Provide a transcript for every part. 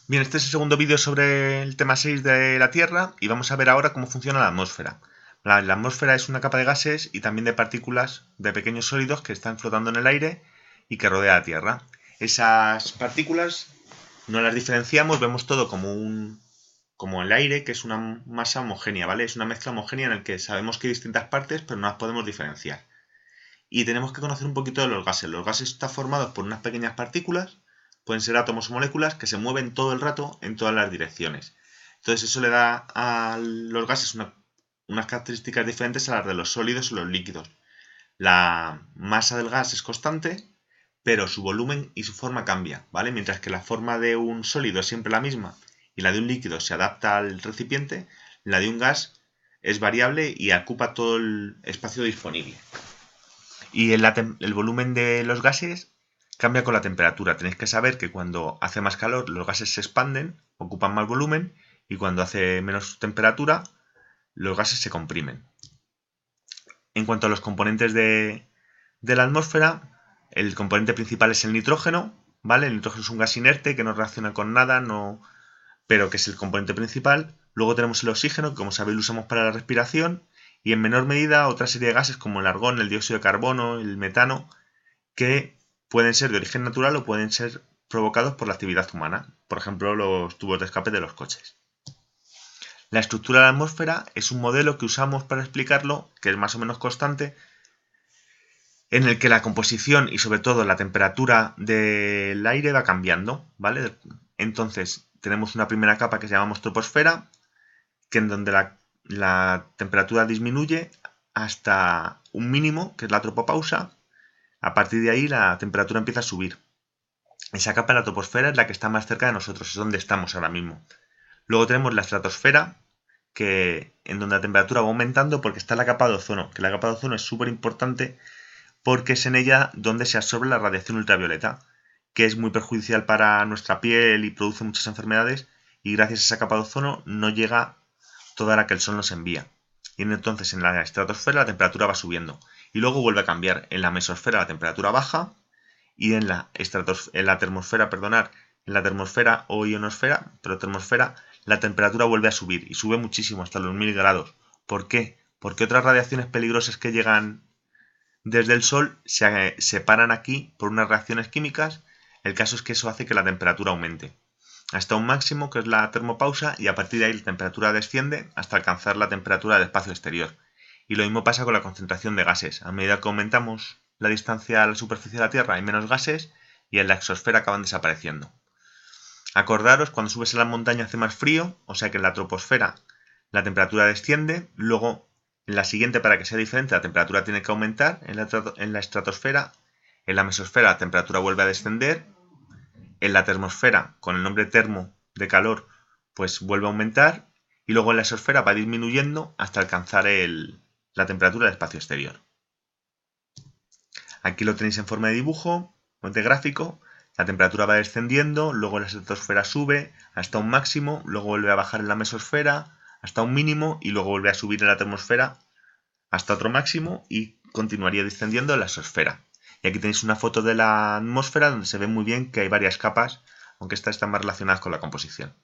Bien, este es el segundo vídeo sobre el tema 6 de la Tierra y vamos a ver ahora cómo funciona la atmósfera. La atmósfera es una capa de gases y también de partículas de pequeños sólidos que están flotando en el aire y que rodea la Tierra. Esas partículas no las diferenciamos, vemos todo como el aire, que es una masa homogénea, ¿vale? Es una mezcla homogénea en la que sabemos que hay distintas partes, pero no las podemos diferenciar. Y tenemos que conocer un poquito de los gases. Los gases están formados por unas pequeñas partículas, pueden ser átomos o moléculas, que se mueven todo el rato en todas las direcciones. Entonces eso le da a los gases unas características diferentes a las de los sólidos o los líquidos. La masa del gas es constante, pero su volumen y su forma cambia, ¿vale? Mientras que la forma de un sólido es siempre la misma y la de un líquido se adapta al recipiente, la de un gas es variable y ocupa todo el espacio disponible. Y el volumen de los gases cambia con la temperatura. Tenéis que saber que cuando hace más calor los gases se expanden, ocupan más volumen, y cuando hace menos temperatura los gases se comprimen. En cuanto a los componentes de la atmósfera, el componente principal es el nitrógeno, ¿vale? El nitrógeno es un gas inerte que no reacciona con nada, pero que es el componente principal. Luego tenemos el oxígeno, que como sabéis lo usamos para la respiración, y en menor medida otra serie de gases como el argón, el dióxido de carbono, el metano, que pueden ser de origen natural o pueden ser provocados por la actividad humana, por ejemplo los tubos de escape de los coches. La estructura de la atmósfera es un modelo que usamos para explicarlo, que es más o menos constante, en el que la composición y sobre todo la temperatura del aire va cambiando, ¿vale? Entonces tenemos una primera capa que llamamos troposfera, que en donde la temperatura disminuye hasta un mínimo, que es la tropopausa. A partir de ahí la temperatura empieza a subir. Esa capa de la troposfera es la que está más cerca de nosotros, es donde estamos ahora mismo. Luego tenemos la estratosfera, en donde la temperatura va aumentando porque está la capa de ozono, que la capa de ozono es súper importante porque es en ella donde se absorbe la radiación ultravioleta, que es muy perjudicial para nuestra piel y produce muchas enfermedades, y gracias a esa capa de ozono no llega toda la que el sol nos envía. Y entonces en la estratosfera la temperatura va subiendo y luego vuelve a cambiar. En la mesosfera la temperatura baja y en la termosfera, en la termosfera o ionosfera, pero termosfera, la temperatura vuelve a subir y sube muchísimo hasta los 1000 grados. ¿Por qué? Porque otras radiaciones peligrosas que llegan desde el Sol se separan aquí por unas reacciones químicas. El caso es que eso hace que la temperatura aumente hasta un máximo, que es la termopausa, y a partir de ahí la temperatura desciende hasta alcanzar la temperatura del espacio exterior. Y lo mismo pasa con la concentración de gases. A medida que aumentamos la distancia a la superficie de la Tierra hay menos gases y en la exosfera acaban desapareciendo. Acordaros, cuando subes a la montaña hace más frío, o sea que en la troposfera la temperatura desciende, luego en la siguiente, para que sea diferente, la temperatura tiene que aumentar en la estratosfera, en la mesosfera la temperatura vuelve a descender, en la termosfera, con el nombre termo de calor, pues vuelve a aumentar, y luego en la exosfera va disminuyendo hasta alcanzar la temperatura del espacio exterior. Aquí lo tenéis en forma de dibujo, de gráfico. La temperatura va descendiendo, luego la estratosfera sube hasta un máximo, luego vuelve a bajar en la mesosfera hasta un mínimo y luego vuelve a subir en la termosfera hasta otro máximo y continuaría descendiendo en la exosfera. Y aquí tenéis una foto de la atmósfera donde se ve muy bien que hay varias capas, aunque estas están más relacionadas con la composición.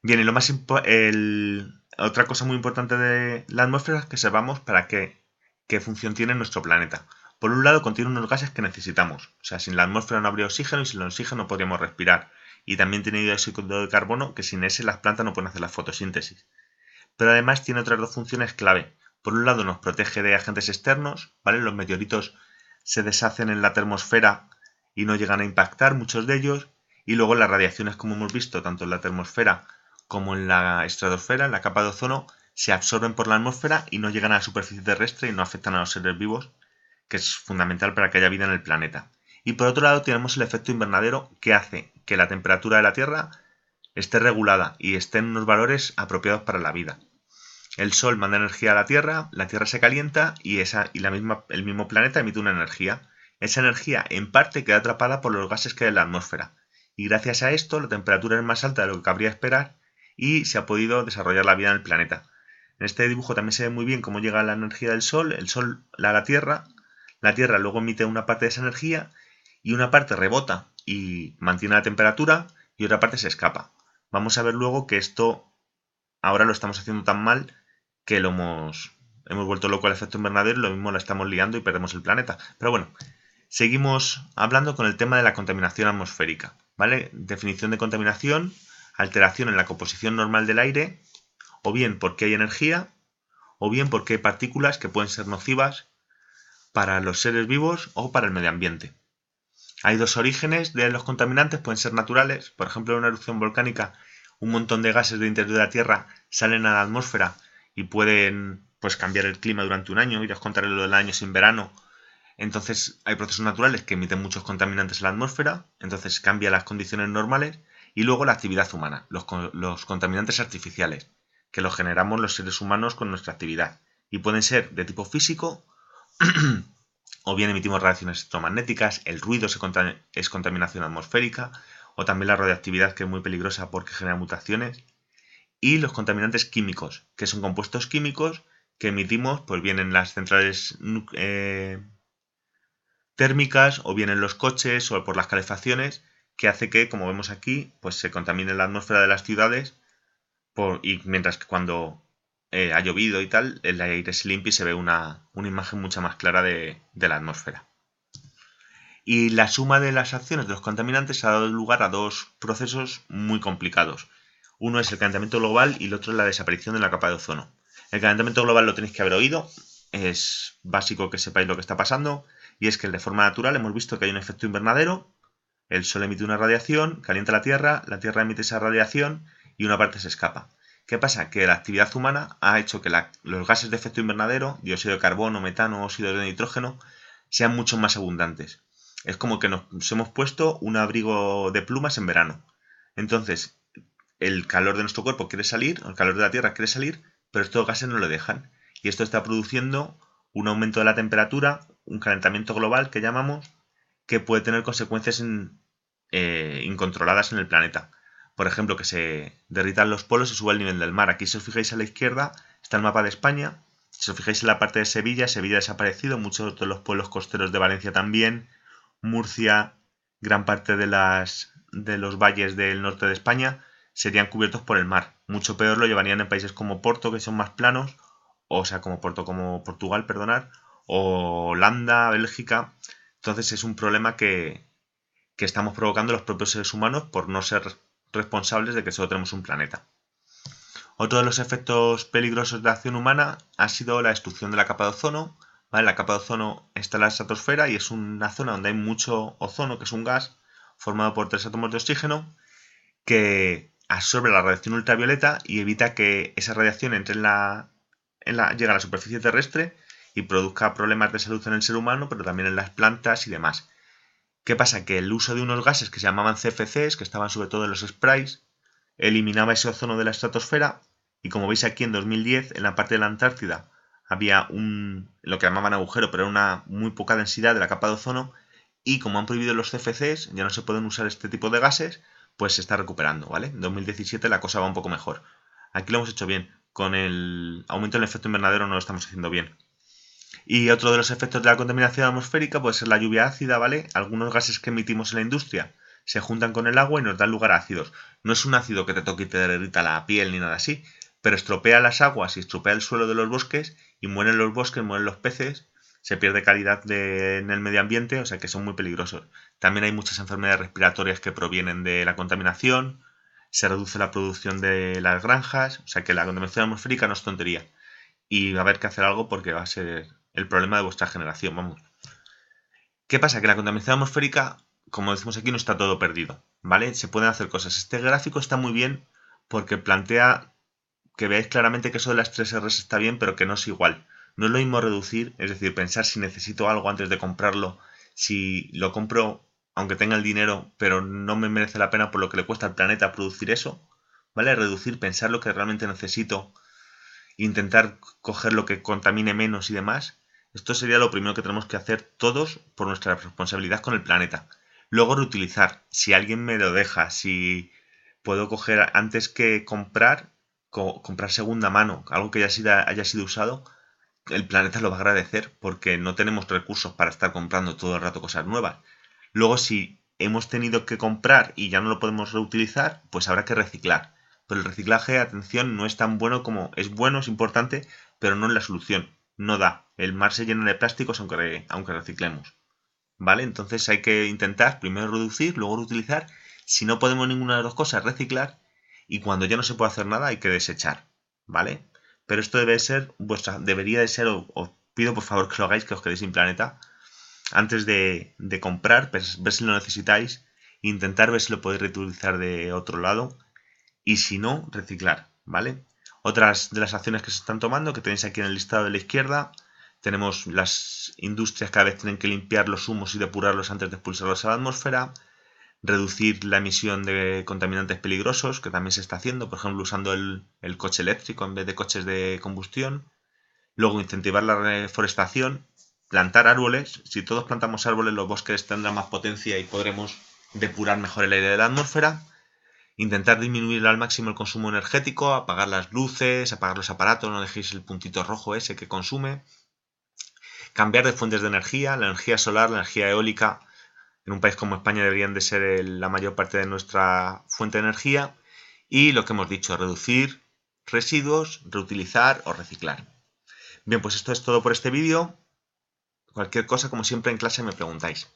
Bien, y otra cosa muy importante de la atmósfera es que sepamos qué función tiene nuestro planeta. Por un lado, contiene unos gases que necesitamos. O sea, sin la atmósfera no habría oxígeno y sin el oxígeno no podríamos respirar. Y también tiene dióxido de carbono, que sin ese las plantas no pueden hacer la fotosíntesis. Pero además tiene otras dos funciones clave. Por un lado, nos protege de agentes externos, ¿vale? Los meteoritos se deshacen en la termosfera y no llegan a impactar, muchos de ellos. Y luego las radiaciones, como hemos visto, tanto en la termosfera como en la estratosfera, en la capa de ozono, se absorben por la atmósfera y no llegan a la superficie terrestre y no afectan a los seres vivos, que es fundamental para que haya vida en el planeta. Y por otro lado tenemos el efecto invernadero, que hace que la temperatura de la Tierra esté regulada y esté en unos valores apropiados para la vida. El Sol manda energía a la Tierra se calienta y el mismo planeta emite una energía. Esa energía en parte queda atrapada por los gases que hay en la atmósfera. Y gracias a esto la temperatura es más alta de lo que cabría esperar y se ha podido desarrollar la vida en el planeta. En este dibujo también se ve muy bien cómo llega la energía del Sol, el Sol a la Tierra luego emite una parte de esa energía y una parte rebota y mantiene la temperatura y otra parte se escapa. Vamos a ver luego que esto ahora lo estamos haciendo tan mal que hemos vuelto loco al efecto invernadero y lo mismo la estamos liando y perdemos el planeta. Pero bueno, seguimos hablando con el tema de la contaminación atmosférica, ¿vale? Definición de contaminación: alteración en la composición normal del aire, o bien porque hay energía, o bien porque hay partículas que pueden ser nocivas para los seres vivos o para el medio ambiente. Hay dos orígenes de los contaminantes, pueden ser naturales, por ejemplo en una erupción volcánica un montón de gases del interior de la Tierra salen a la atmósfera y pueden pues cambiar el clima durante un año, y os contaré lo del año sin verano. Entonces hay procesos naturales que emiten muchos contaminantes a la atmósfera, entonces cambia las condiciones normales, y luego la actividad humana, los contaminantes artificiales, que los generamos los seres humanos con nuestra actividad, y pueden ser de tipo físico o bien emitimos radiaciones electromagnéticas, el ruido es contaminación atmosférica, o también la radioactividad, que es muy peligrosa porque genera mutaciones, y los contaminantes químicos, que son compuestos químicos que emitimos pues bien en las centrales térmicas o bien en los coches o por las calefacciones, que hace que, como vemos aquí, pues se contamine la atmósfera de las ciudades y mientras que cuando ha llovido y tal, el aire se limpia y se ve una imagen mucho más clara de la atmósfera. Y la suma de las acciones de los contaminantes ha dado lugar a dos procesos muy complicados. Uno es el calentamiento global y el otro es la desaparición de la capa de ozono. El calentamiento global lo tenéis que haber oído, es básico que sepáis lo que está pasando, y es que de forma natural hemos visto que hay un efecto invernadero, el Sol emite una radiación, calienta la Tierra emite esa radiación y una parte se escapa. ¿Qué pasa? Que la actividad humana ha hecho que los gases de efecto invernadero, dióxido de carbono, metano, óxido de nitrógeno, sean mucho más abundantes. Es como que nos hemos puesto un abrigo de plumas en verano. Entonces, el calor de nuestro cuerpo quiere salir, el calor de la Tierra quiere salir, pero estos gases no lo dejan. Y esto está produciendo un aumento de la temperatura, un calentamiento global que llamamos, que puede tener consecuencias incontroladas en el planeta. Por ejemplo, que se derritan los polos y suba el nivel del mar. Aquí, si os fijáis a la izquierda, está el mapa de España. Si os fijáis en la parte de Sevilla, Sevilla ha desaparecido, muchos de los pueblos costeros de Valencia también, Murcia, gran parte de los valles del norte de España serían cubiertos por el mar. Mucho peor lo llevarían en países como Porto, que son más planos, o sea, como Portugal, perdonad, o Holanda, Bélgica. Entonces es un problema que estamos provocando los propios seres humanos por no ser responsables de que solo tenemos un planeta. Otro de los efectos peligrosos de la acción humana ha sido la destrucción de la capa de ozono. ¿Vale? La capa de ozono está en la estratosfera y es una zona donde hay mucho ozono, que es un gas formado por 3 átomos de oxígeno, que absorbe la radiación ultravioleta y evita que esa radiación entre llegue a la superficie terrestre y produzca problemas de salud en el ser humano, pero también en las plantas y demás. ¿Qué pasa? Que el uso de unos gases que se llamaban CFCs, que estaban sobre todo en los sprays, eliminaba ese ozono de la estratosfera, y como veis aquí en 2010, en la parte de la Antártida, había lo que llamaban agujero, pero era una muy poca densidad de la capa de ozono, y como han prohibido los CFCs, ya no se pueden usar este tipo de gases, pues se está recuperando, ¿vale? En 2017 la cosa va un poco mejor. Aquí lo hemos hecho bien. Con el aumento del efecto invernadero no lo estamos haciendo bien. Y otro de los efectos de la contaminación atmosférica puede ser la lluvia ácida, ¿vale? Algunos gases que emitimos en la industria se juntan con el agua y nos dan lugar a ácidos. No es un ácido que te toque y te derrita la piel ni nada así, pero estropea las aguas y estropea el suelo de los bosques y mueren los bosques, mueren los peces, se pierde calidad en el medio ambiente, o sea que son muy peligrosos. También hay muchas enfermedades respiratorias que provienen de la contaminación, se reduce la producción de las granjas, o sea que la contaminación atmosférica no es tontería. Y va a haber que hacer algo porque va a ser el problema de vuestra generación, vamos. ¿Qué pasa? Que la contaminación atmosférica, como decimos aquí, no está todo perdido, ¿vale? Se pueden hacer cosas. Este gráfico está muy bien porque plantea que veáis claramente que eso de las 3 R's está bien, pero que no es igual. No es lo mismo reducir, es decir, pensar si necesito algo antes de comprarlo, si lo compro aunque tenga el dinero, pero no me merece la pena por lo que le cuesta al planeta producir eso, ¿vale? Reducir, pensar lo que realmente necesito, intentar coger lo que contamine menos y demás. Esto sería lo primero que tenemos que hacer todos por nuestra responsabilidad con el planeta. Luego reutilizar, si alguien me lo deja, si puedo coger antes que comprar segunda mano, algo que haya sido usado, el planeta lo va a agradecer porque no tenemos recursos para estar comprando todo el rato cosas nuevas. Luego, si hemos tenido que comprar y ya no lo podemos reutilizar, pues habrá que reciclar. Pero el reciclaje, atención, no es tan bueno como es bueno, es importante, pero no es la solución. No da. El mar se llena de plásticos aunque reciclemos. ¿Vale? Entonces hay que intentar primero reducir, luego reutilizar. Si no podemos ninguna de las dos cosas, reciclar. Y cuando ya no se puede hacer nada, hay que desechar. ¿Vale? Pero esto debería de ser, os pido por favor que lo hagáis, que os quedéis sin planeta, antes de comprar, ver si lo necesitáis, intentar ver si lo podéis reutilizar de otro lado y si no, reciclar, ¿vale? Otras de las acciones que se están tomando, que tenéis aquí en el listado de la izquierda, tenemos las industrias cada vez tienen que limpiar los humos y depurarlos antes de expulsarlos a la atmósfera, reducir la emisión de contaminantes peligrosos, que también se está haciendo, por ejemplo, usando el coche eléctrico en vez de coches de combustión. Luego, incentivar la reforestación, plantar árboles. Si todos plantamos árboles, los bosques tendrán más potencia y podremos depurar mejor el aire de la atmósfera. Intentar disminuir al máximo el consumo energético, apagar las luces, apagar los aparatos, no dejéis el puntito rojo ese que consume. Cambiar de fuentes de energía, la energía solar, la energía eólica. En un país como España deberían de ser la mayor parte de nuestra fuente de energía. Y lo que hemos dicho, reducir residuos, reutilizar o reciclar. Bien, pues esto es todo por este vídeo. Cualquier cosa, como siempre en clase, me preguntáis.